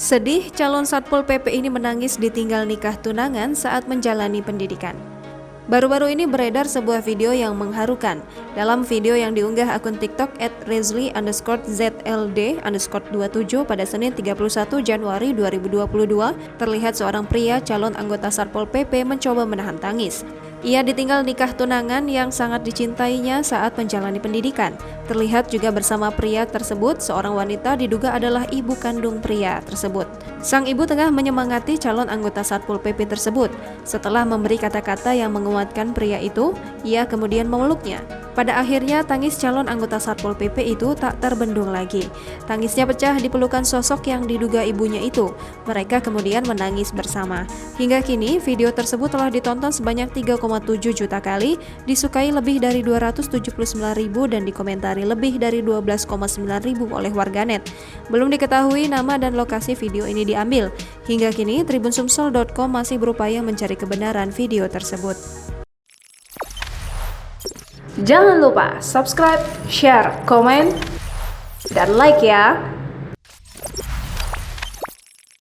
Sedih, calon Satpol PP ini menangis ditinggal nikah tunangan saat menjalani pendidikan. Baru-baru ini beredar sebuah video yang mengharukan. Dalam video yang diunggah akun TikTok @rezly_zld_27 pada Senin 31 Januari 2022, terlihat seorang pria calon anggota Satpol PP mencoba menahan tangis. Ia ditinggal nikah tunangan yang sangat dicintainya saat menjalani pendidikan. Terlihat juga bersama pria tersebut, seorang wanita diduga adalah ibu kandung pria tersebut. Sang ibu tengah menyemangati calon anggota Satpol PP tersebut. Setelah memberi kata-kata yang menguatkan pria itu, ia kemudian memeluknya. Pada akhirnya, tangis calon anggota Satpol PP itu tak terbendung lagi. Tangisnya pecah di pelukan sosok yang diduga ibunya itu. Mereka kemudian menangis bersama. Hingga kini, video tersebut telah ditonton sebanyak 3,7 juta kali, disukai lebih dari 279.000 dan dikomentari lebih dari 12,9.000 oleh warganet. Belum diketahui nama dan lokasi video ini diambil. Hingga kini, tribunsumsel.com masih berupaya mencari kebenaran video tersebut. Jangan lupa subscribe, share, komen, dan like ya!